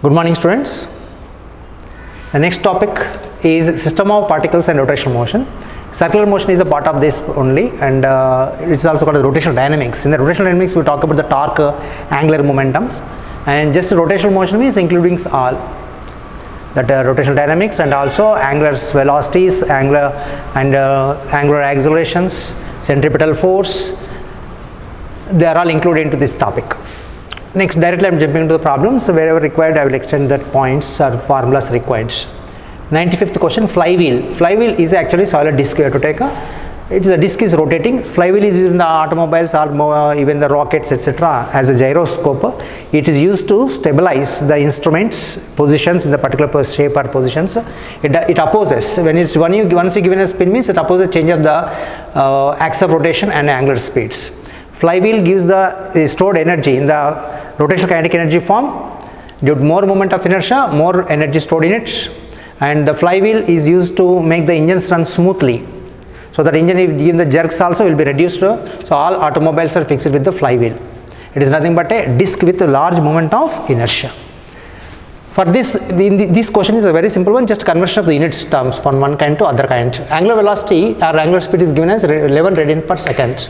Good morning, students. The next topic is system of particles and rotational motion. Circular motion is a part of this only, and it's also called rotational dynamics. In the rotational dynamics, we talk about the torque, angular momentums, and just rotational motion means including all that rotational dynamics and also angular velocities, angular accelerations, centripetal force. They are all included into this topic. Next, directly I am jumping into the problems. So wherever required, I will extend that points or formulas required. 95th question, flywheel. Flywheel is actually solid disc. You have to take the disc is rotating. Flywheel is used in the automobiles or even the rockets, etc. as a gyroscope. It is used to stabilize the instruments positions in the particular shape or positions. It opposes once you given a spin means it opposes change of the axis of rotation and angular speeds. Flywheel gives the stored energy in the rotational kinetic energy form. Due to more moment of inertia, more energy stored in it, and the flywheel is used to make the engines run smoothly. So that engine, if given the jerks also, will be reduced. So all automobiles are fixed with the flywheel. It is nothing but a disc with a large moment of inertia. For this, this question is a very simple one, just conversion of the units terms from one kind to other kind. Angular velocity or angular speed is given as 11 radian per second.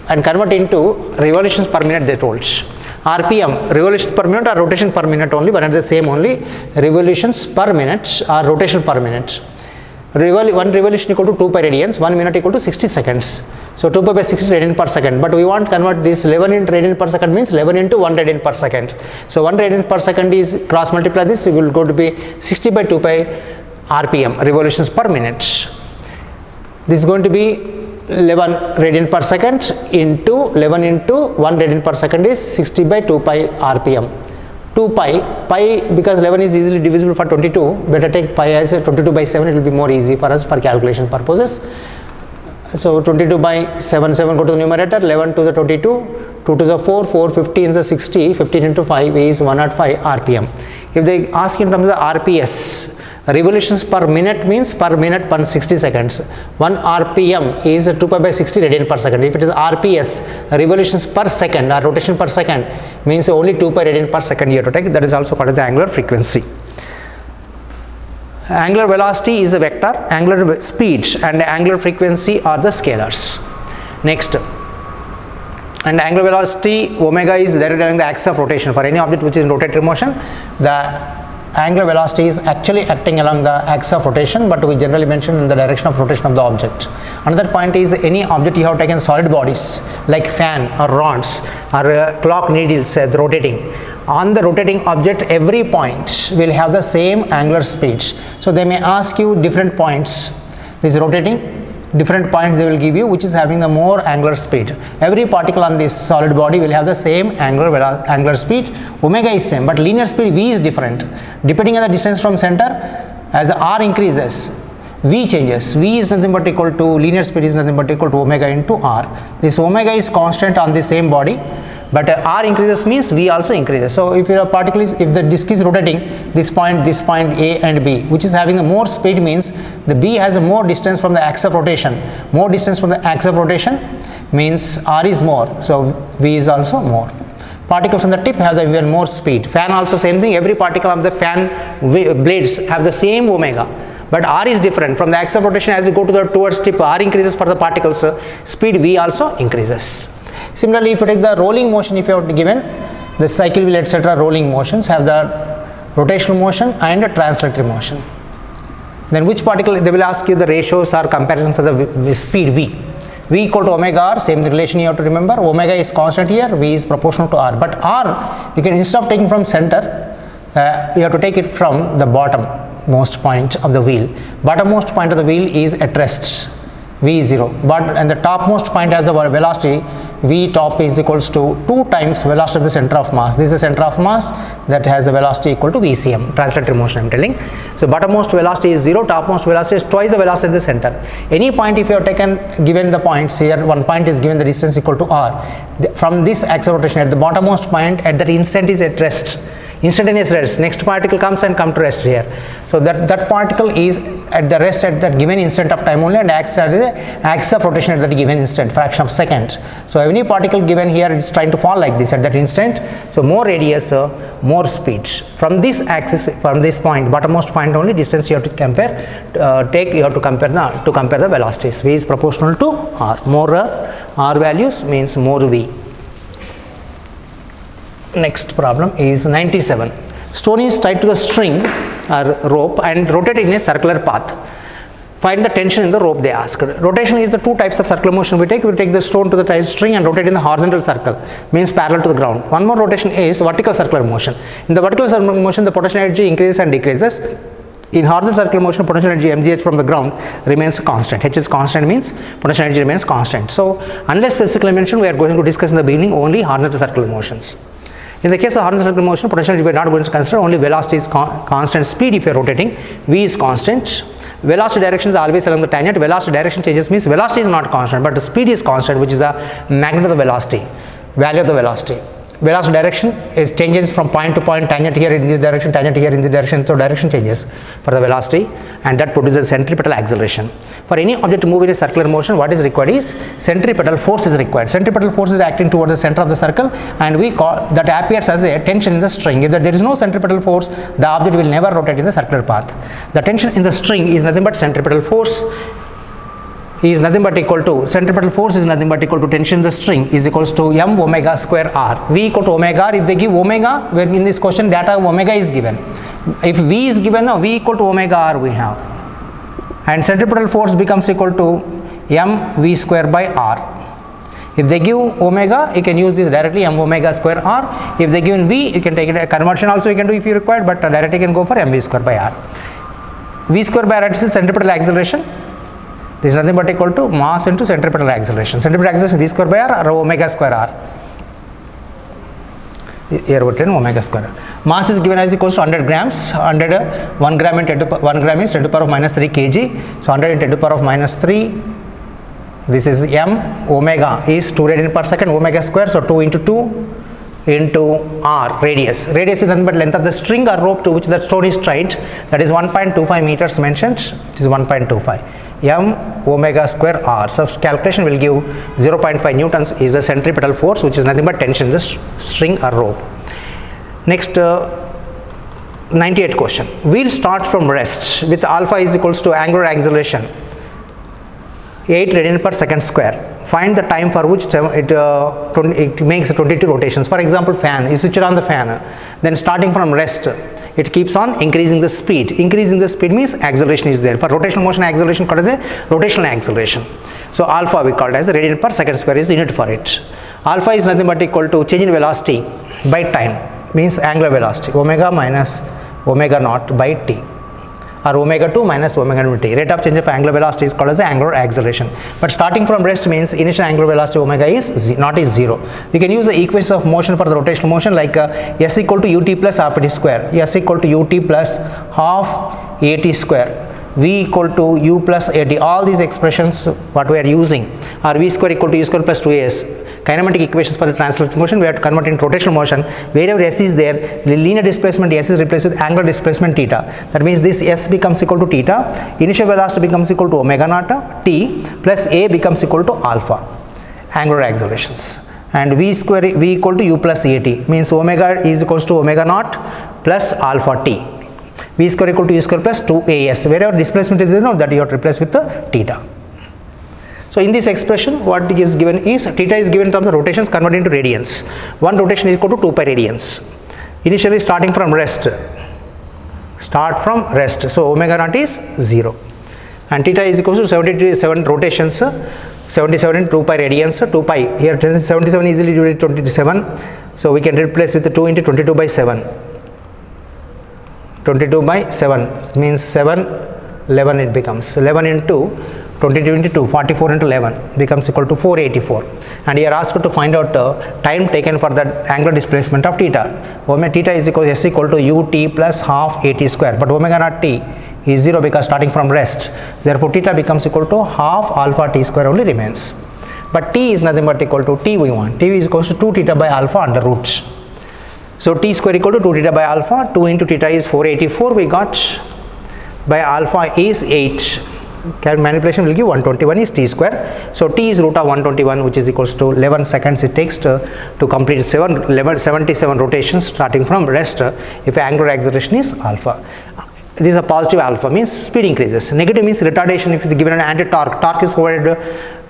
And convert into revolutions per minute, they told. RPM, revolution per minute or rotation per minute only, one and the same only, revolutions per minute or rotation per minute. One revolution equal to 2 pi radians, 1 minute equal to 60 seconds. So 2 pi by 60 radian per second, but we want to convert this 11 into radian per second means 11 into 1 radian per second. So 1 radian per second is cross multiply this, it will go to be 60 by 2 pi RPM, revolutions per minute. This is going to be 11 radian per second into 11 into 1 radian per second is 60 by 2 pi RPM. 2 pi because 11 is easily divisible for 22, better take pi as 22 by 7, it will be more easy for us for calculation purposes. So 22 by 7 go to the numerator, 11 to the 22, 2 to the 4, 4, 15 is the 60, 15 into 5 is 105 RPM. If they ask in terms of the RPS, revolutions per minute means per minute per 60 seconds. 1 RPM is 2 pi by 60 radian per second. If it is RPS, revolutions per second or rotation per second means only 2 pi radian per second you have to take. That is also called as the angular frequency. Angular velocity is a vector, angular speed and angular frequency are the scalars. Next, and angular velocity omega is directly along the axis of rotation. For any object which is in rotatory motion, the angular velocity is actually acting along the axis of rotation, but we generally mention in the direction of rotation of the object. Another point is any object you have taken solid bodies like fan or rods or clock needles rotating. On the rotating object, every point will have the same angular speed. So they may ask you different points. This is rotating. Different points they will give you which is having the more angular speed. Every particle on this solid body will have the same angular speed. Omega is same, but linear speed V is different. Depending on the distance from center, as the R increases, V changes. V is nothing but equal to, linear speed is nothing but equal to omega into R. This omega is constant on the same body, but R increases means V also increases. So if a particle is, if the disk is rotating, this point A and B, which is having a more speed means the B has a more distance from the axis of rotation. More distance from the axis of rotation means R is more, so V is also more. Particles on the tip have the even more speed. Fan also same thing, every particle of the fan blades have the same omega. But R is different from the axis of rotation. As you go towards tip, R increases for the particles, speed V also increases. Similarly, if you take the rolling motion, if you have given the cycle wheel etc., rolling motions have the rotational motion and the translatory motion. Then which particle, they will ask you the ratios or comparisons of the speed V. V equal to omega R, same relation you have to remember. Omega is constant here, V is proportional to R. But R, you can, instead of taking from center, you have to take it from the bottom most point of the wheel. Bottommost point of the wheel is at rest, V is 0, and the topmost point has the velocity V top is equals to 2 times velocity of the center of mass. This is the center of mass that has a velocity equal to VCM, translatory motion I am telling. So bottommost velocity is 0, topmost velocity is twice the velocity of the center. Any point if you have taken, given the points here, one point is given the distance equal to R. From this axis of rotation at the bottommost point at that instant is at rest. Instantaneous rest, next particle comes and come to rest here. So that particle is at the rest at that given instant of time only and acts as the axis of rotation at that given instant, fraction of second. So any particle given here is trying to fall like this at that instant. So more radius, more speed. From this axis, from this point, bottommost point only, distance you have to compare, you have to compare the velocities. V is proportional to R. More R values means more V. Next problem is 97. Stone is tied to the string or rope and rotated in a circular path. Find the tension in the rope, they asked. Rotation is the two types of circular motion we take. We take the stone to the tied string and rotate in the horizontal circle, means parallel to the ground. One more rotation is vertical circular motion. In the vertical circular motion, the potential energy increases and decreases. In horizontal circular motion, potential energy mgh from the ground remains constant. H is constant means potential energy remains constant. So, unless specifically mentioned, we are going to discuss in the beginning only horizontal circular motions. In the case of horizontal circular motion, potential energy we are not going to consider, only velocity is constant, speed if you are rotating, V is constant. Velocity direction is always along the tangent. Velocity direction changes means velocity is not constant, but the speed is constant, which is the magnitude of the velocity, value of the velocity. Velocity direction is changes from point to point, tangent here in this direction, tangent here in this direction, so direction changes for the velocity, and that produces centripetal acceleration. For any object to move in a circular motion, what is required is centripetal force is required. Centripetal force is acting towards the center of the circle, and we call that appears as a tension in the string. If there is no centripetal force, the object will never rotate in the circular path. The tension in the string is nothing but centripetal force. Is nothing but equal to centripetal force is nothing but equal to tension in the string is equals to m omega square r. V equal to omega r. If they give omega, where in this question data omega is given. If V is given, V equal to omega r we have, and centripetal force becomes equal to m V square by r. If they give omega, you can use this directly, m omega square r. If they give V, you can take it a conversion also you can do if you require, but directly you can go for m V square by r. V square by r is centripetal acceleration. This is nothing but equal to mass into centripetal acceleration. Centripetal acceleration V square by r or omega square r. Here written omega square. Mass is given as equals to 100 grams. 1 gram in 1 gram is 10 to the power of minus 3 kg. So 100 in 10 to the power of minus 3. This is m. Omega is 2 radian per second. Omega square. So 2 into 2 into r, radius. Radius is nothing but length of the string or rope to which the stone is tied. That is 1.25 meters mentioned. It is 1.25. M omega square r. So calculation will give 0.5 newtons is the centripetal force, which is nothing but tension in the string or rope. Next 98 question. We'll start from rest with alpha is equals to angular acceleration 8 radian per second square. Find the time for which it makes 22 rotations. For example, fan, you switch on the fan, then starting from rest, it keeps on increasing the speed. Increasing the speed means acceleration is there. For rotational motion, acceleration called as a rotational acceleration. So alpha we called as a radian per second square is the unit for it. Alpha is nothing but equal to change in velocity by time, means angular velocity, omega minus omega naught by t, or omega 2 minus omega naught t. Rate of change of angular velocity is called as angular acceleration. But starting from rest means initial angular velocity omega is not is 0. You can use the equations of motion for the rotational motion like s equal to ut plus half at square, s equal to ut plus half at square, v equal to u plus at. All these expressions what we are using are v square equal to u square plus 2as. Kinematic equations for the translational motion we have to convert into rotational motion. Wherever s is there, the linear displacement s is replaced with angular displacement theta. That means this s becomes equal to theta, initial velocity becomes equal to omega naught t plus a becomes equal to alpha, angular accelerations, and v square v equal to u plus at, means omega is equals to omega naught plus alpha t. V square equal to u square plus 2as. Wherever displacement is there, that you have to replace with the theta. So in this expression, what is given is theta is given in terms of rotations converted into radians. One rotation is equal to 2 pi radians. Initially starting from rest. So omega naught is 0. And theta is equal to 77 rotations. 77 in 2 pi radians. 2 pi. Here 77 easily divided 27. So we can replace with the 2 into 22 by 7. 22 by 7 means 7, 11 it becomes. 11 into 22 into 2, 44 into 11 becomes equal to 484. And you are asked to find out time taken for the angular displacement of theta. Omega theta is equal to ut plus half at square. But omega naught t is 0 because starting from rest. Therefore, theta becomes equal to half alpha t square only remains. But t is nothing but equal to t we want. T is equal to 2 theta by alpha under root. So t square equal to 2 theta by alpha. 2 into theta is 484 we got. By alpha is 8. manipulation will give 121 is t square. So t is root of 121, which is equals to 11 seconds it takes to complete 77 rotations starting from rest if angular acceleration is alpha. This is a positive alpha, means speed increases. Negative means retardation. If it is given an anti-torque, torque is provided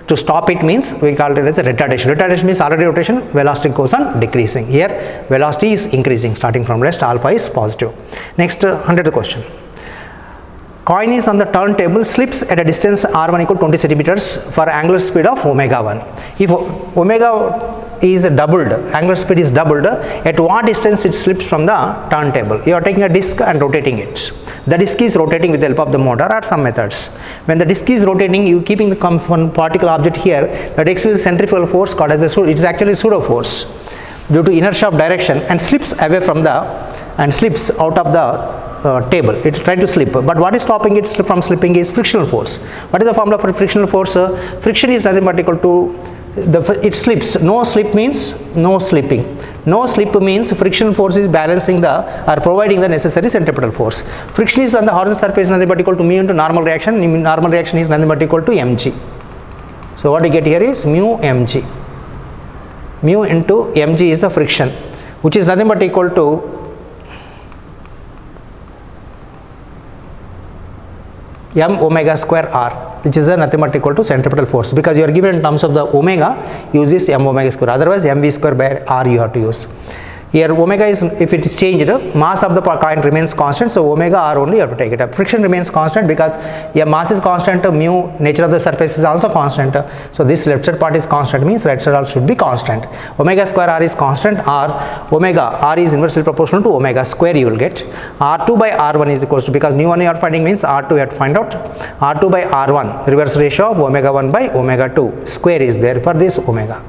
to stop it, means we call it as a retardation. Retardation means already rotation, velocity goes on decreasing. Here velocity is increasing starting from rest, alpha is positive. Next 100th question. Coin is on the turntable, slips at a distance r1 equal 20 centimeters for angular speed of omega 1. If omega is doubled, angular speed is doubled, at what distance it slips from the turntable? You are taking a disc and rotating it. The disc is rotating with the help of the motor or some methods. When the disc is rotating, you keeping the one particle object here, that exercises centrifugal force called as a it is actually pseudo force due to inertia of direction and slips away from the and slips out of the table. It's trying to slip, but what is stopping it from slipping is frictional force. What is the formula for frictional force? Friction is nothing but equal to it slips. No slip means no slipping. No slip means friction force is balancing or providing the necessary centripetal force. Friction is on the horizontal surface nothing but equal to mu into normal reaction. Normal reaction is nothing but equal to mg. So what you get here is mu mg. Mu into mg is the friction, which is nothing but equal to m omega square r, which is nothing but equal to centripetal force, because you are given in terms of the omega, use this m omega square, otherwise mv square by r you have to use. Here omega is, if it is changed, mass of the coin remains constant, so omega r only you have to take it up. Friction remains constant because mass is constant, mu, nature of the surface is also constant, so this left side part is constant, means right side also should be constant. Omega square r is constant, omega r is inversely proportional to omega square you will get. R2 by r1 is equals to, because new one you are finding means r2 you have to find out. R2 by r1, reverse ratio of omega 1 by omega 2 square is there for this omega.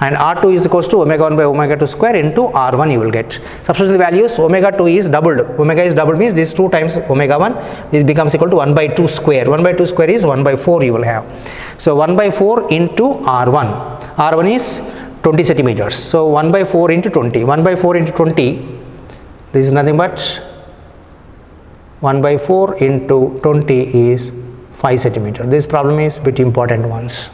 And r2 is equals to omega 1 by omega 2 square into r1 you will get. Substitute the values, omega 2 is doubled. Omega is doubled means this 2 times omega 1, it becomes equal to 1 by 2 square. 1 by 2 square is 1 by 4 you will have. So 1 by 4 into r1. R1 is 20 centimeters. So 1 by 4 into 20. 1 by 4 into 20, this is nothing but 1 by 4 into 20 is 5 centimeters. This problem is bit important ones.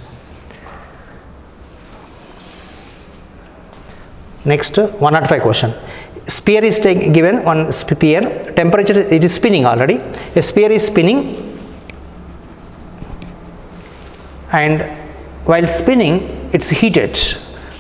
Next 105 question. Sphere is given, one sphere, temperature it is spinning already. A sphere is spinning, and while spinning it's heated.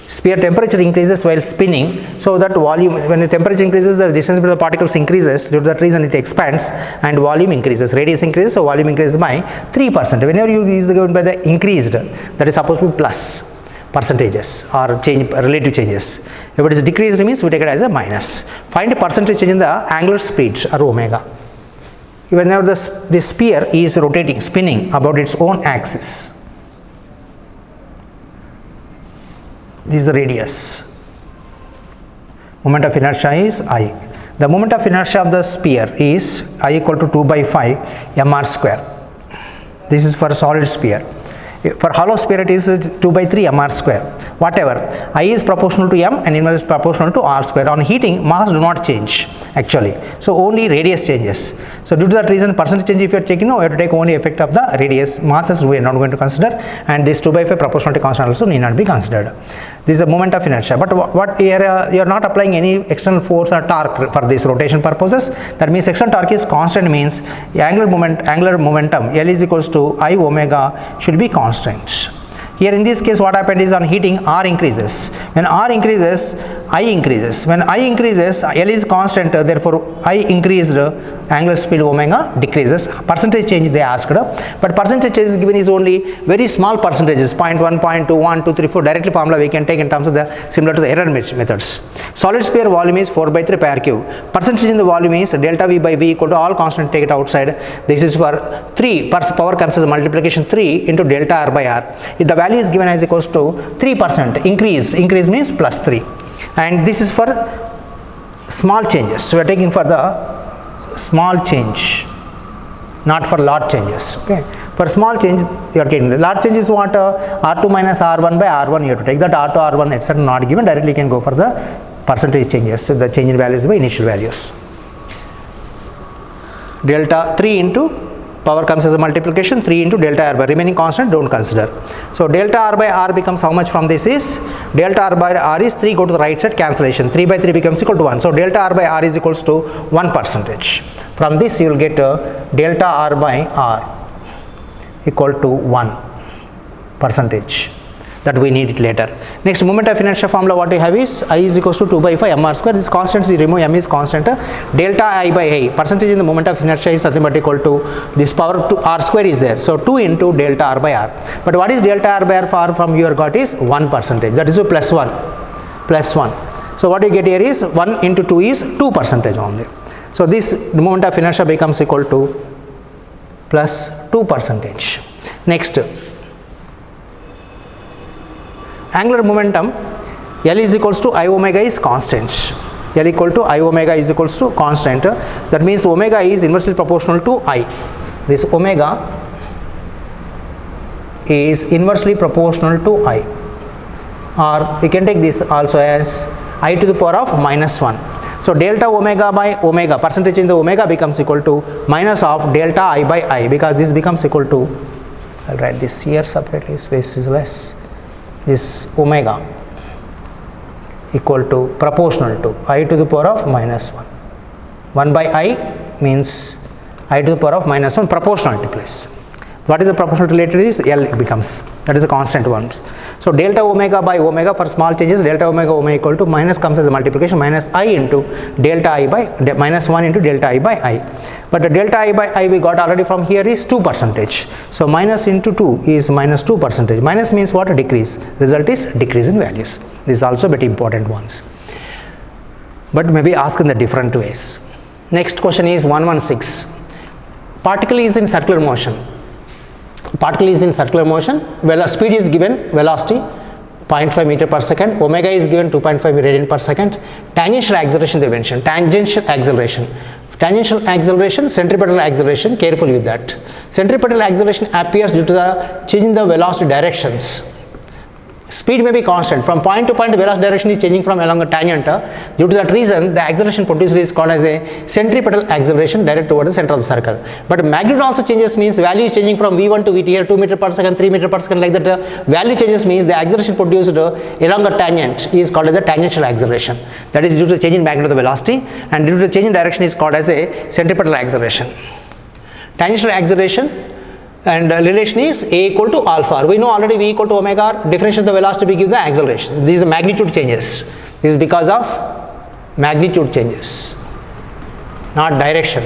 Sphere temperature increases while spinning, so that volume, when the temperature increases, the distance between the particles increases. Due to that reason it expands and volume increases. Radius increases, so volume increases by 3%. Whenever you is given by the increased, that is supposed to be plus percentages or change, relative changes. If it is decreased means we take it as a minus. Find a percentage change in the angular speed or omega. Whenever the sphere is rotating, spinning about its own axis. This is the radius. Moment of inertia is I. The moment of inertia of the sphere is I equal to 2 by 5 mr square. This is for solid sphere. For hollow sphere it is 2 by 3 mr square. Whatever, I is proportional to m and inverse is proportional to r square. On heating, mass do not change actually, so only radius changes. So due to that reason, percentage change if you are taking, no, you have to take only effect of the radius. Masses we are not going to consider, and this 2 by 5 proportionality constant also need not be considered. This is a moment of inertia, but what you are not applying any external force or torque for this rotation purposes. That means external torque is constant, means angular momentum L is equals to I omega should be constant. Here in this case what happened is, on heating R increases. When R increases, I increases. When I increases, L is constant, therefore I increased, angular speed omega decreases. Percentage change they asked, but percentage change is given is only very small percentages, 0.1, 0.2, 1, 2, 3, 4. Directly formula we can take in terms of the similar to the error methods. Solid sphere volume is 4 by 3 pi r cube. Percentage in the volume is delta V by V equal to all constant, take it outside. This is for 3, power comes as multiplication 3 into delta R by R. If the value is given as equals to 3%, increase means plus 3. And this is for small changes. So we are taking for the small change, not for large changes. Okay. For small change you are getting. Large change is what? R2 minus R1 by R1 you have to take. That R2, R1 etc. not given. Directly you can go for the percentage changes. So the change in values by initial values. Delta 3 into power comes as a multiplication, 3 into delta r by remaining constant don't consider. So delta r by r becomes how much from this is delta r by r is 3, go to the right side, cancellation, 3 by 3 becomes equal to 1. So delta r by r is equals to 1%. From this you will get delta r by r equal to 1%. That we need it later. Next, moment of inertia formula what you have is I is equals to 2 by 5 mr square. This constant, you remove m is constant. Delta I by I, percentage in the moment of inertia is nothing but equal to this power to r square is there. So 2 into delta r by r. But what is delta r by r for from your got is 1%. That is a plus 1. Plus 1. So what you get here is 1 into 2 is 2% only. So this the moment of inertia becomes equal to plus 2%. Next, angular momentum L is equals to I omega is constant. L equal to I omega is equals to constant. That means omega is inversely proportional to I. This omega is inversely proportional to I. Or we can take this also as I to the power of minus 1. So delta omega by omega, percentage in the omega becomes equal to minus of delta I by I, because this becomes equal to, I'll write this here separately, space is less, this omega equal to proportional to I to the power of minus 1. 1 by I means I to the power of minus 1 proportionality place. What is the proportional related is L becomes, that is a constant one. So delta omega by omega for small changes, delta omega equal to minus comes as a multiplication, minus I into delta I by minus 1 into delta I by I. But the delta I by I we got already from here is 2%. So minus into 2 is minus 2%. Minus means what? Decrease. Result is decrease in values. This is also very important ones. But maybe ask in the different ways. Next question is 116. Particle is in circular motion. Particle is in circular motion, speed is given, velocity 0.5 meter per second, omega is given 2.5 radian per second, tangential acceleration they mentioned, tangential acceleration, centripetal acceleration, careful with that. Centripetal acceleration appears due to the change in the velocity directions. Speed may be constant, from point to point the velocity direction is changing from along a tangent. Due to that reason the acceleration produced is called as a centripetal acceleration directed towards the center of the circle. But magnitude also changes, means value is changing from v1 to vt here, 2 meter per second, 3 meter per second, like that. Value changes means the acceleration produced along a tangent is called as a tangential acceleration. That is due to the change in magnitude of the velocity, and due to the change in direction is called as a centripetal acceleration. Tangential acceleration and relation is A equal to alpha. We know already V equal to omega, differentiate the velocity, we give the acceleration. These are magnitude changes. This is because of magnitude changes, not direction.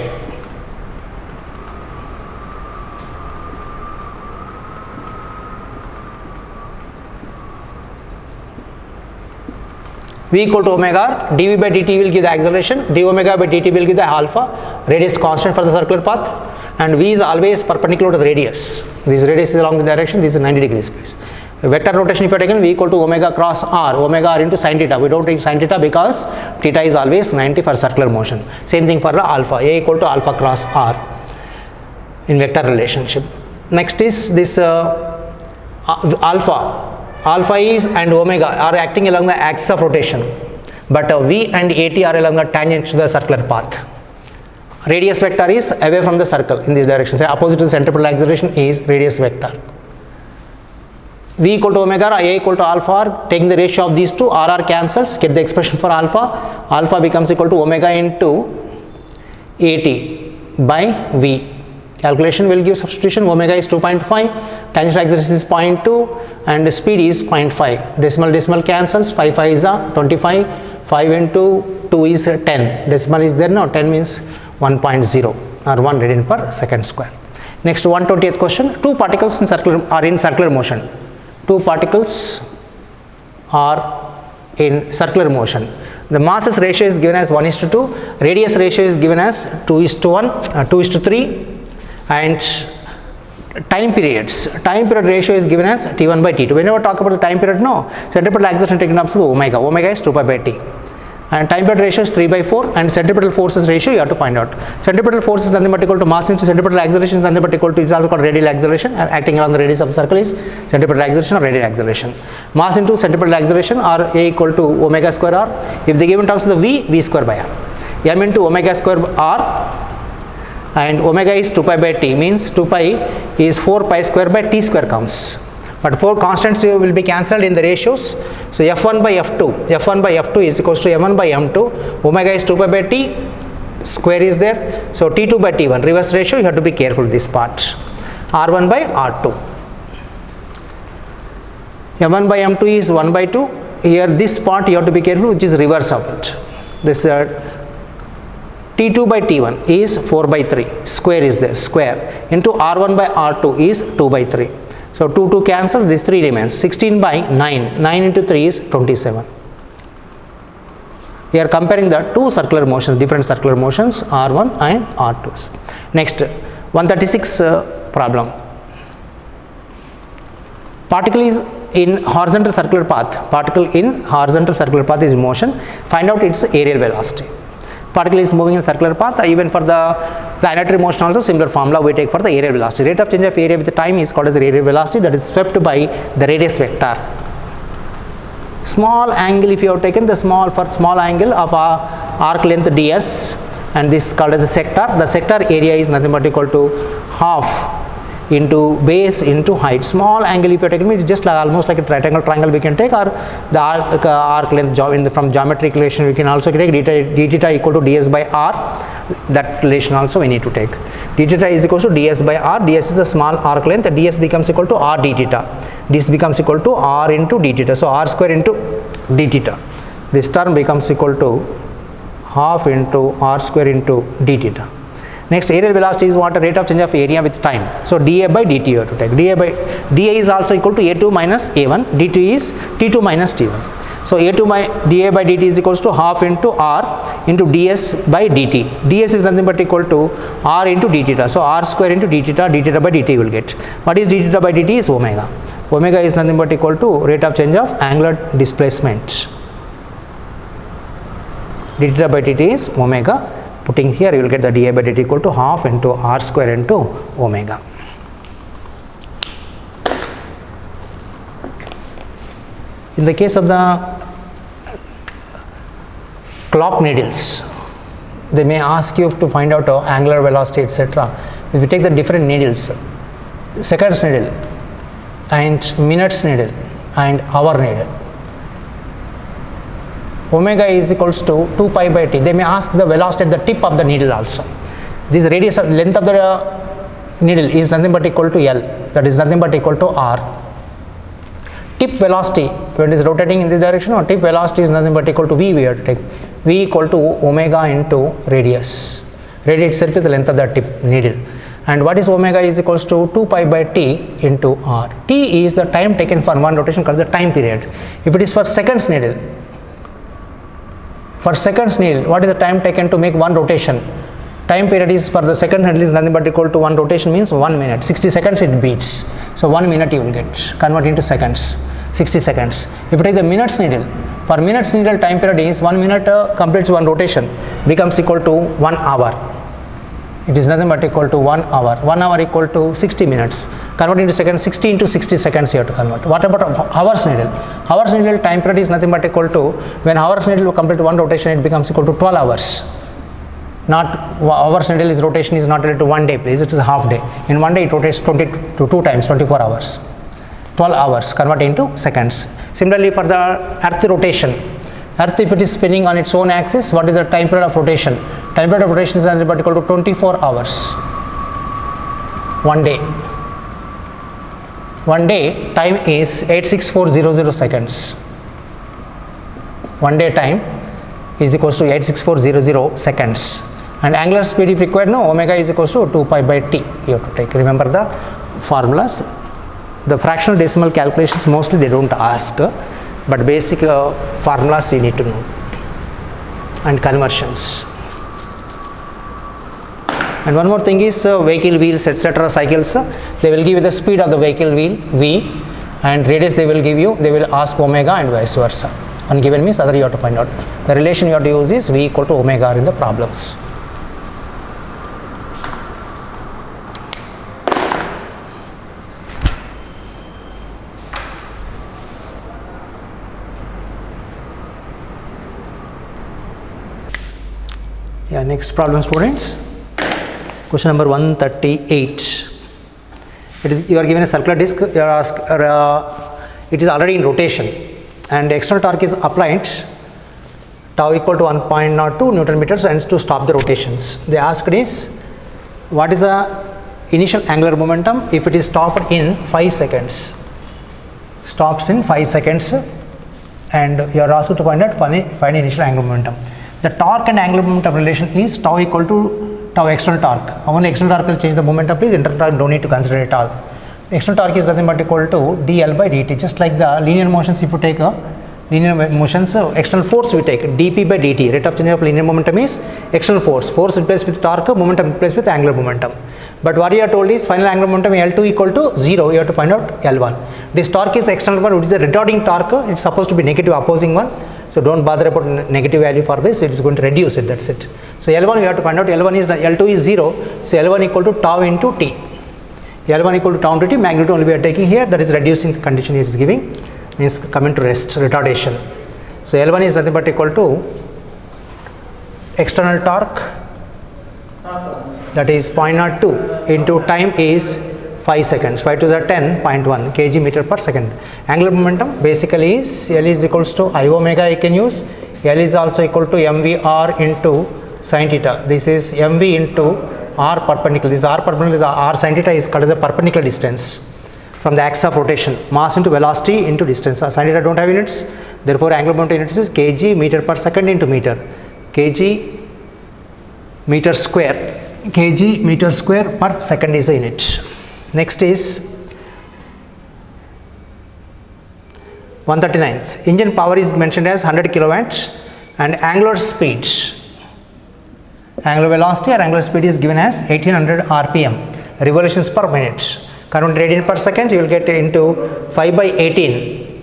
V equal to omega, dv by dt will give the acceleration, d omega by dt will give the alpha, radius constant for the circular path, and V is always perpendicular to the radius. This radius is along the direction, this is 90 degrees please. Vector rotation if you are taken, V equal to omega cross r, omega r into sin theta. We don't take sin theta because theta is always 90 for circular motion. Same thing for the alpha, A equal to alpha cross r in vector relationship. Next is this alpha. Alpha is and omega are acting along the axis of rotation, but V and AT are along the tangent to the circular path. Radius vector is away from the circle in this direction. So opposite to the centripetal acceleration is radius vector. V equal to omega, A equal to alpha r, taking the ratio of these two, RR cancels, get the expression for alpha. Alpha becomes equal to omega into AT by V. Calculation will give substitution, omega is 2.5, tangential acceleration is 0.2 and speed is 0.5. Decimal cancels, 5 is 25, 5 into 2 is 10. Decimal is there now, 10 means 1.0 or 1 radian per second square. Next 120th question, two particles are in circular motion. Two particles are in circular motion. The masses ratio is given as 1:2, radius ratio is given as 2:1, 2:3, and time period ratio is given as T1 by T2. Whenever talk about the time period, no, centripetal acceleration taken up to omega is 2 pi by T. And time period ratio is 3/4, and centripetal forces ratio you have to find out. Centripetal force is nothing but equal to mass into centripetal acceleration is nothing but equal to, it's also called radial acceleration, and acting along the radius of the circle is centripetal acceleration or radial acceleration. Mass into centripetal acceleration or A equal to omega square r. If they give in terms of the V square by r. M into omega square r and omega is 2 pi by t, means 2 pi is 4 pi square by t square comes. But 4 constants will be cancelled in the ratios. So f1 by f2 is equals to m1 by m2. Omega is 2 pi by t, square is there. So t2 by t1, reverse ratio, you have to be careful this part. r1 by r2. m1 by m2 is 1 by 2. Here this part you have to be careful, which is reverse of it. This t2 by t1 is 4 by 3, square is there, square, into r1 by r2 is 2 by 3. So 2 cancels, this 3 remains. 16 by 9, 9 into 3 is 27. We are comparing the two circular motions, different circular motions, r1 and r2. Next, 136 problem. Particle is in horizontal circular path. Particle in horizontal circular path is motion. Find out its areal velocity. Particle is moving in circular path. Even for the planetary motion also similar formula we take for the areal velocity. Rate of change of area with the time is called as the areal velocity, that is swept by the radius vector. Small angle, if you have taken the small angle of a arc length ds, and this is called as a sector. The sector area is nothing but equal to half into base into height. Small angle if you are taking, it is just like almost like a triangle we can take, or the arc length from geometric relation we can also take d theta equal to ds by r. That relation also we need to take. D theta is equal to ds by r. Ds is a small arc length. Ds becomes equal to r d theta. This becomes equal to r into d theta. So r square into d theta. This term becomes equal to half into r square into d theta. Next, areal velocity is what? Rate of change of area with time. So dA by dt you have to take. dA is also equal to a2 minus a1. dt is t2 minus t1. So a2 by dA by dt is equals to half into r into ds by dt. ds is nothing but equal to r into d theta. So r square into d theta by dt you will get. What is d theta by dt is omega. Omega is nothing but equal to rate of change of angular displacement. D theta by dt is omega. Putting here you will get the dA by dt equal to half into r square into omega. In the case of the clock needles, they may ask you to find out angular velocity, etc. If you take the different needles, seconds needle and minutes needle and hour needle, omega is equals to 2 pi by t. They may ask the velocity at the tip of the needle also. This radius length of the needle is nothing but equal to L, that is nothing but equal to R. Tip velocity when it is rotating in this direction, or tip velocity is nothing but equal to V. We have to take V equal to omega into radius. Radius itself is the length of the tip needle. And what is omega is equals to 2 pi by t into R. T is the time taken for one rotation, called the time period. If it is for seconds needle, for seconds needle, what is the time taken to make one rotation? Time period is for the second needle is nothing but equal to one rotation, means 1 minute. 60 seconds it beats. So 1 minute you will get. Convert into seconds. 60 seconds. If you take the minutes needle, for minutes needle time period is 1 minute completes one rotation, becomes equal to 1 hour. It is nothing but equal to 1 hour. 1 hour equal to 60 minutes. Convert into seconds, 60 into 60 seconds you have to convert. What about hours needle? Hours needle time period is nothing but equal to, when hours needle will complete one rotation, it becomes equal to 12 hours. Not hours needle is rotation is not related to 1 day, please, it is a half day. In 1 day it rotates 2 times, 24 hours. 12 hours convert into seconds. Similarly for the earth rotation, earth if it is spinning on its own axis, what is the time period of rotation? Time period of rotation is nothing but equal to 24 hours. 1 day. 1 day time is 86400 seconds. 1 day time is equals to 86400 seconds. And angular speed if required, no, omega is equals to 2 pi by t. You have to take. Remember the formulas. The fractional decimal calculations mostly they don't ask, but basic formulas you need to know, and conversions. And one more thing is vehicle wheels, etc. cycles, they will give you the speed of the vehicle wheel V, and radius they will give you, they will ask omega and vice versa. One given means other you have to find out. The relation you have to use is V equal to omega in the problems. Yeah, next problem, students. Question number 138. You are given a circular disc. You are asked, it is already in rotation, and external torque is applied. Tau equal to 1.02 Newton meters, and to stop the rotations. They asked is, what is the initial angular momentum if it is stopped in 5 seconds? Stops in 5 seconds, and you are asked to find initial angular momentum. The torque and angular momentum relation is tau equal to tau external torque. Only external torque will change the momentum, please. Internal torque don't need to consider it all. External torque is nothing but equal to dl by dt. Just like the linear motions, if you take a linear motions, external force we take dp by dt. Rate of change of linear momentum is external force. Force replaced with torque, momentum replaced with angular momentum. But what you are told is final angular momentum L2 equal to 0. You have to find out L1. This torque is external one, which is a retarding torque. It's supposed to be negative opposing one. So don't bother about negative value for this. It is going to reduce it. That's it. So L1 we have to find out. L1 is L2 is 0. So L1 equal to tau into t. L1 equal to tau into t. Magnitude only we are taking here. That is reducing the condition it is giving. Means coming to rest, retardation. So L1 is nothing but equal to external torque. That is 0.02 into time is 5 seconds. 5 to the 10.1 kg meter per second. Angular momentum basically is L is equals to I omega I can use. L is also equal to mvr into sin theta. This is mv into r perpendicular. This r perpendicular is r sin theta is called as a perpendicular distance from the axis of rotation. Mass into velocity into distance. Sin theta don't have units. Therefore angular momentum units is kg meter per second into meter. Kg meter square. Kg meter square per second is the unit. Next is 139th. Engine power is mentioned as 100 kilowatts, and angular speed, angular velocity or angular speed is given as 1800 rpm, revolutions per minute. Current radian per second you will get into 5 by 18.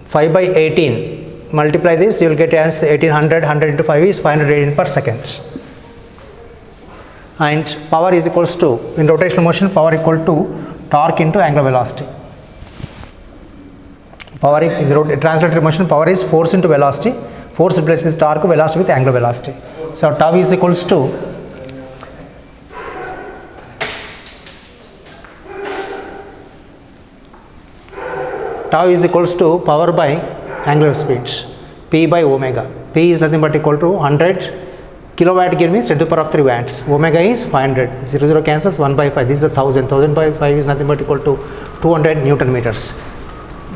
5 by 18. Multiply this, you will get as 1800. 100 into 5 is 500 radian per second. And power is equals to, in rotational motion, power equal to torque into angular velocity. Power in the translated motion, power is force into velocity. Force replaced with torque, velocity with angular velocity. So tau is equals to power by angular speed, P by omega. P is nothing but equal to 100 kilowatt gear means 10 to the power of 3 watts. Omega is 500. 0 0 cancels, 1 by 5. This is 1000. 1000 by 5 is nothing but equal to 200 Newton meters.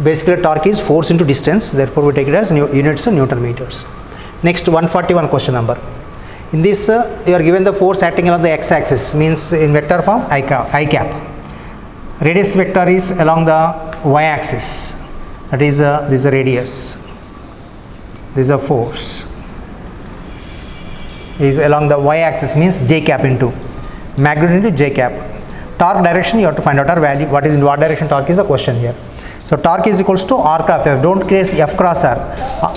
Basically torque is force into distance. Therefore we take it as units of Newton meters. Next 141 question number. In this you are given the force acting along the x-axis, means in vector form I cap. Radius vector is along the y-axis. That is this is a radius. This is a force. Is along the y-axis, means j cap into magnitude into j cap. Torque direction you have to find out our value. What is in what direction torque is the question here. So torque is equals to r cross f. Don't place f cross r.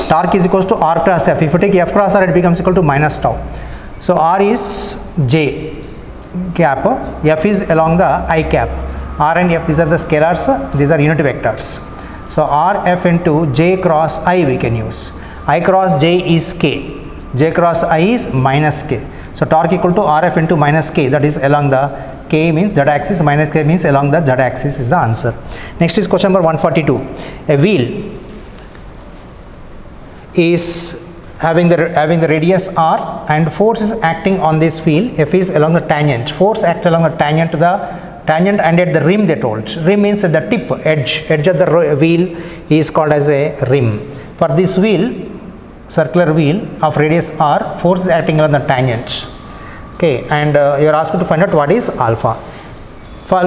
Torque is equals to r cross f. If you take f cross r, it becomes equal to minus tau. So r is j cap. F is along the I cap. R and f, these are the scalars. These are unit vectors. So r f into j cross I we can use. I cross j is k. J cross I is minus k. So torque equal to Rf into minus k, that is along the k means z axis, minus k means along the z axis is the answer. Next is question number 142. A wheel is having the radius r and force is acting on this wheel. F is along the tangent. Force acts along the tangent to the tangent and at the rim they told. Rim means at the tip, edge of the wheel is called as a rim. For this wheel, circular wheel of radius r, force is acting on the tangent. Okay, and you are asked to find out what is alpha. For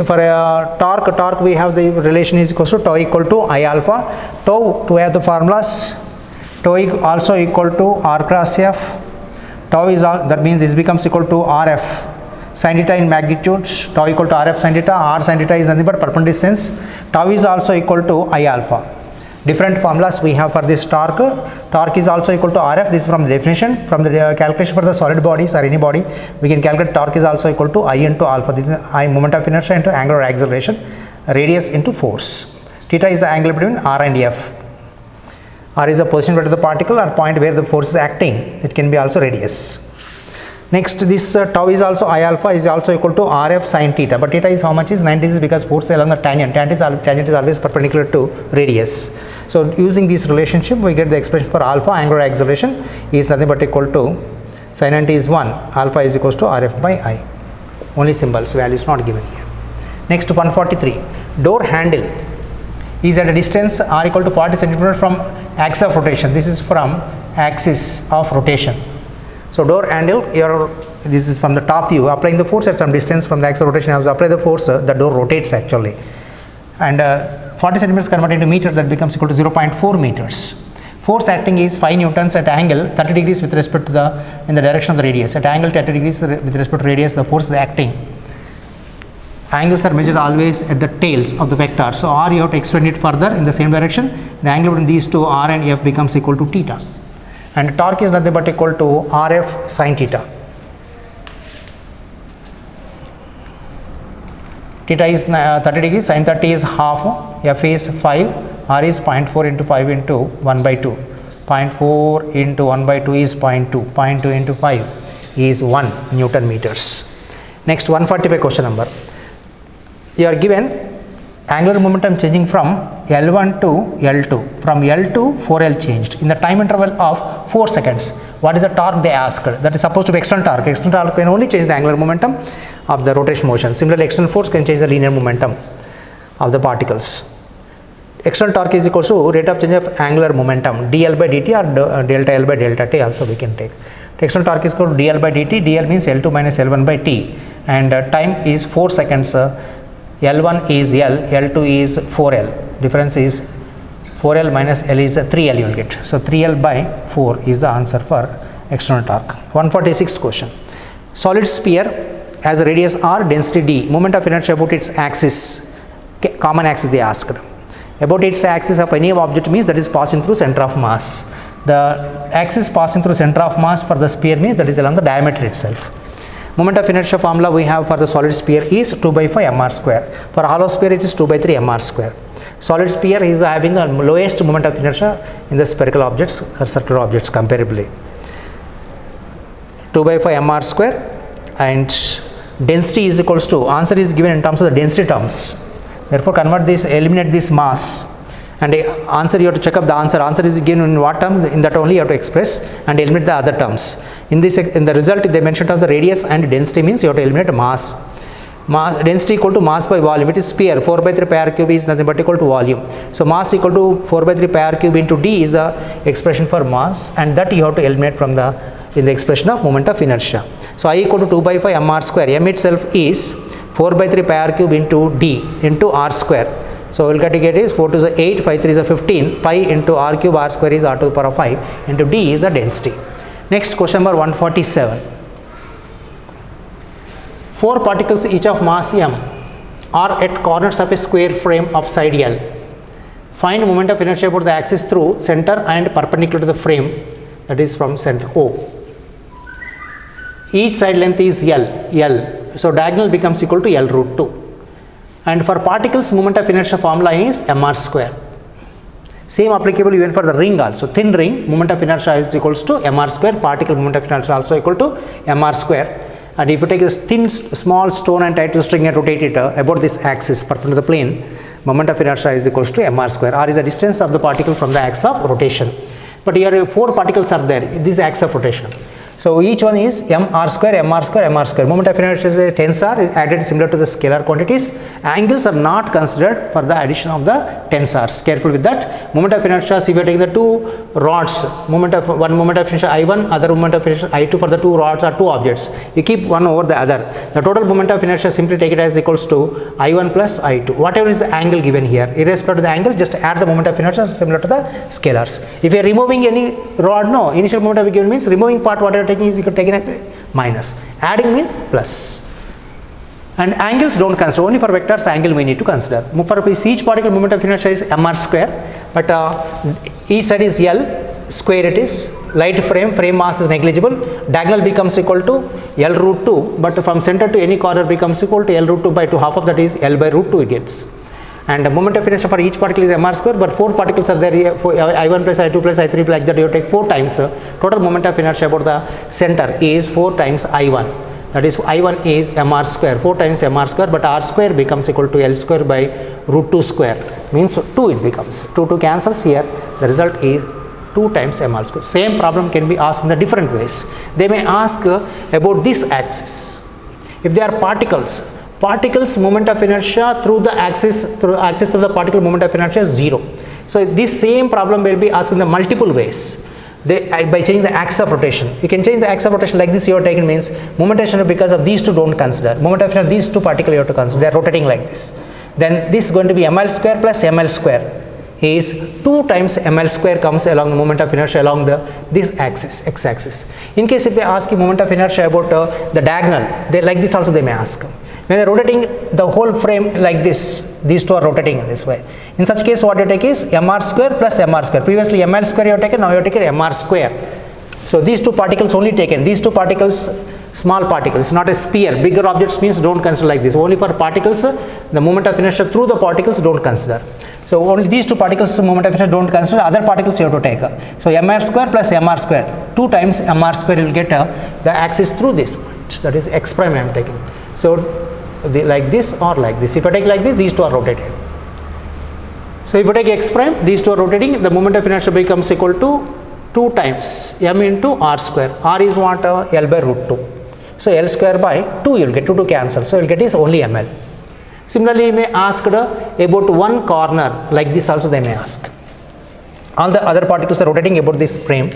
for a torque we have the relation is equal to tau equal to I alpha. Tau, to have the formulas, tau also equal to r cross f. Tau is that means this becomes equal to rf sin theta in magnitude. Tau equal to rf sin theta. R sin theta is nothing but perpendicular distance. Tau is also equal to I alpha. Different formulas we have for this torque. Torque is also equal to Rf. This is from the definition. From the calculation for the solid bodies or any body, we can calculate torque is also equal to I into alpha. This is I moment of inertia into angular acceleration, radius into force. Theta is the angle between R and F. R is the position where the particle or point where the force is acting. It can be also radius. Next, this tau is also I alpha is also equal to RF sin theta, but theta is how much is 90 degrees because force along the tangent. Tangent is always perpendicular to radius. So using this relationship, we get the expression for alpha angular acceleration is nothing but equal to sin 90 is 1, alpha is equal to RF by I. Only symbols, values not given here. Next, 143. Door handle is at a distance r equal to 40 centimeter from axis of rotation. This is from axis of rotation. So door handle, this is from the top view, applying the force at some distance from the axis of rotation. I have to apply the force, the door rotates actually. And 40 centimeters converted into meters, that becomes equal to 0.4 meters. Force acting is 5 newtons at angle 30 degrees with respect to in the direction of the radius. At angle 30 degrees with respect to radius, the force is acting. Angles are measured always at the tails of the vector. So r, you have to extend it further in the same direction. The angle between these two, r and f, becomes equal to theta. And torque is nothing but equal to RF sin theta. Theta is 30 degrees, sin 30 is half, f is 5, r is 0.4 into 5 into 1 by 2. 0.4 into 1 by 2 is 0.2. 0.2 into 5 is 1 Newton meters. Next, 145 question number. You are given angular momentum changing from L1 to L2. From L to 4L changed in the time interval of 4 seconds. What is the torque they asked? That is supposed to be external torque. External torque can only change the angular momentum of the rotation motion. Similarly, external force can change the linear momentum of the particles. External torque is equal to rate of change of angular momentum, dl by dt or delta L by delta t also we can take. External torque is equal to dl by dt. Dl means L2 minus L1 by t, and time is 4 seconds. L1 is L, L2 is 4L. Difference is 4L minus L is 3L you will get. So 3L by 4 is the answer for external torque. 146 question. Solid sphere has a radius r, density d, moment of inertia about its axis, common axis they asked. About its axis of any object means that is passing through center of mass. The axis passing through center of mass for the sphere means that is along the diameter itself. Moment of inertia formula we have for the solid sphere is 2 by 5 mr square. For hollow sphere it is 2 by 3 mr square. Solid sphere is having the lowest moment of inertia in the spherical objects or circular objects comparably. 2 by 5 mr square, and density is equals to, answer is given in terms of the density terms. Therefore convert this, eliminate this mass, and the answer you have to check up the answer. Answer is given in what terms? In that only you have to express and eliminate the other terms. In the result they mentioned as the radius and density means you have to eliminate mass. Density equal to mass by volume. It is sphere, 4 by 3 pi r cube is nothing but equal to volume. So mass equal to 4 by 3 pi r cube into d is the expression for mass, and that you have to eliminate from in the expression of moment of inertia. So I equal to 2 by 5 mr square. M itself is 4 by 3 pi r cube into d into r square. So we will get is 4 to the 8, 5 3 is a 15, pi into r cube, r square is r to the power of 5 into d is the density. Next, question number 147. 4 particles each of mass m are at corners of a square frame of side L. Find moment of inertia about the axis through center and perpendicular to the frame, that is from center O. Each side length is L. So diagonal becomes equal to L root 2. And for particles, moment of inertia formula is mr square. Same applicable even for the ring also. Thin ring, moment of inertia is equals to mr square. Particle moment of inertia also equal to mr square. And if you take this thin small stone and tie to string and rotate it about this axis perpendicular to the plane, moment of inertia is equals to mr square. R is the distance of the particle from the axis of rotation. But here 4 particles are there, this axis of rotation. So each one is mr square, mr square, mr square. Moment of inertia is a tensor added similar to the scalar quantities. Angles are not considered for the addition of the tensors. Careful with that. Moment of inertia, if you are taking the 2 rods, one moment of inertia I1, other moment of inertia I2 for the 2 rods or 2 objects. You keep one over the other. The total moment of inertia, simply take it as equals to I1 plus I2. Whatever is the angle given here, irrespective of the angle, just add the moment of inertia similar to the scalars. If you are removing any rod, no, initial moment of given means removing part whatever taking is taken as a minus. Adding means plus. And angles don't consider, only for vectors angle we need to consider. For each particle moment of inertia is mr square, but each side is L square it is. Light frame mass is negligible. Diagonal becomes equal to L root 2, but from center to any corner becomes equal to L root 2 by 2. Half of that is L by root 2 it gets. and the moment of inertia for each particle is mr square, but 4 particles are there here, for I1 plus I2 plus I3 like that, you take 4 times. Total moment of inertia about the center is 4 times I1, that is I1 is mr square, 4 times mr square, but r square becomes equal to L square by root 2 square, means 2 it becomes, 2 cancels here, the result is 2 times mr square. Same problem can be asked in the different ways. They may ask about this axis. If they are particles moment of inertia through the axis through the particle moment of inertia is 0. So this same problem will be asked in the multiple ways. By changing the axis of rotation, you can change the axis of rotation like this. You are taking means moment of inertia because of these two don't consider. Moment of inertia these two particles you have to consider. They are rotating like this. Then this is going to be ml square plus ml square is 2 times ml square comes along the moment of inertia along this axis, x axis. In case if they ask you moment of inertia about the diagonal, they like this also they may ask. When they are rotating the whole frame like this, these two are rotating in this way. In such case what you take is mr square plus mr square. Previously ml square you have taken, now you have taken mr square. So these two particles only taken, these two particles small particles, not a sphere. Bigger objects means don't consider like this. Only for particles the moment of inertia through the particles don't consider. So only these two particles moment of inertia don't consider, other particles you have to take. So mr square plus mr square, 2 times mr square you will get the axis through this point, that is x prime I am taking. So like this or like this. If I take like this, these two are rotated. So if you take x prime, these two are rotating, the moment of inertia becomes equal to 2 times m into r square. R is what? L by root 2. So L square by 2 you will get, 2 cancel. So you will get is only ml. Similarly, you may ask about one corner, like this also they may ask. All the other particles are rotating about this frame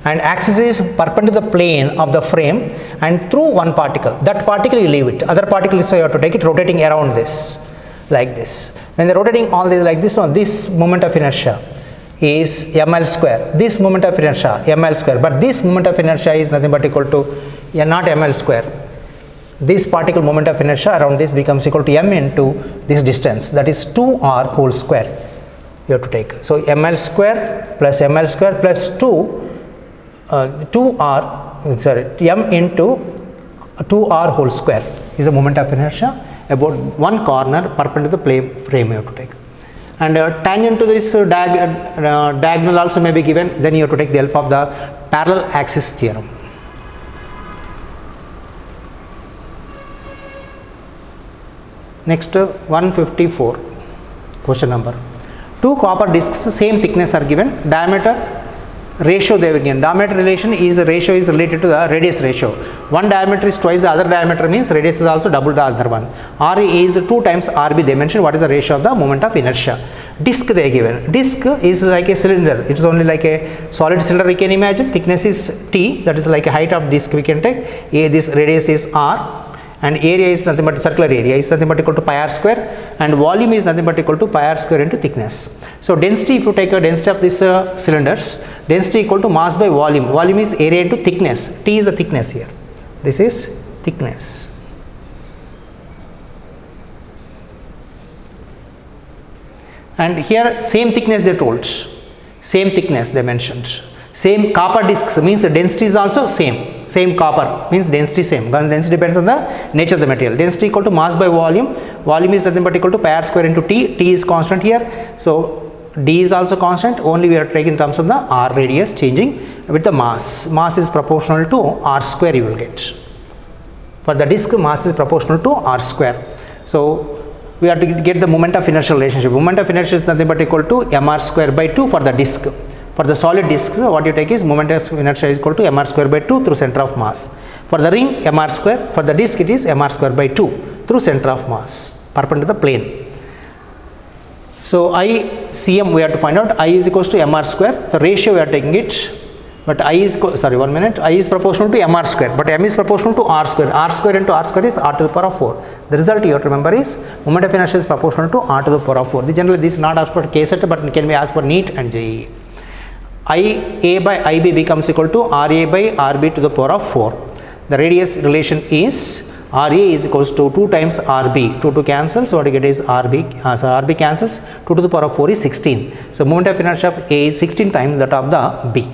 and axis is perpendicular to the plane of the frame and through one particle. That particle you leave it. Other particle so you have to take it rotating around this, like this. When they are rotating all this like this one, this moment of inertia is ml square. This moment of inertia ml square, but this moment of inertia is nothing but equal to not ml square. This particle moment of inertia around this becomes equal to m into this distance, that is 2r whole square you have to take. So ml square plus 2r m into 2r whole square is the moment of inertia about one corner perpendicular to the frame you have to take. And tangent to this diagonal also may be given, then you have to take the help of the parallel axis theorem. Next 154 question number. 2 copper discs same thickness are given, diameter ratio they were given. Diameter relation is the ratio is related to the radius ratio. One diameter is twice the other diameter, means radius is also double the other one. R is 2 times RB they mentioned. What is the ratio of the moment of inertia? Disc they are given. Disc is like a cylinder, it is only like a solid cylinder we can imagine. Thickness is T, that is like a height of disc we can take. This radius is R. And area is nothing but circular area is nothing but equal to pi r square, and volume is nothing but equal to pi r square into thickness. So density, if you take a density of these cylinders, density equal to mass by volume. Volume is area into thickness. T is the thickness here. This is thickness. And here same thickness they told, same thickness they mentioned. Same copper discs means the density is also same copper means density same. Density depends on the nature of the material. Density equal to mass by volume. Volume is nothing but equal to pi r square into T. T is constant here. So D is also constant, only we are taking in terms of the R radius changing with the mass. Mass is proportional to R square you will get. For the disc, mass is proportional to R square. So we have to get the moment of inertia relationship. Moment of inertia is nothing but equal to mr square by 2 for the disc. For the solid disc, what you take is moment of inertia is equal to mr square by 2 through center of mass. For the ring, mr square. For the disc, it is mr square by 2 through center of mass perpendicular to the plane. So I cm we have to find out. I is equals to mr square. The ratio we are taking it, but I is I is proportional to mr square, but m is proportional to r square. R square into r square is r to the power of 4. The result you have to remember is moment of inertia is proportional to r to the power of 4. Generally this is not asked for KSET, but can be asked for NEET and JEE. IA by IB becomes equal to RA by RB to the power of 4. The radius relation is RA is equals to 2 times RB. 2 cancels, so what you get is RB, so RB cancels, 2 to the power of 4 is 16. So moment of inertia of A is 16 times that of the B.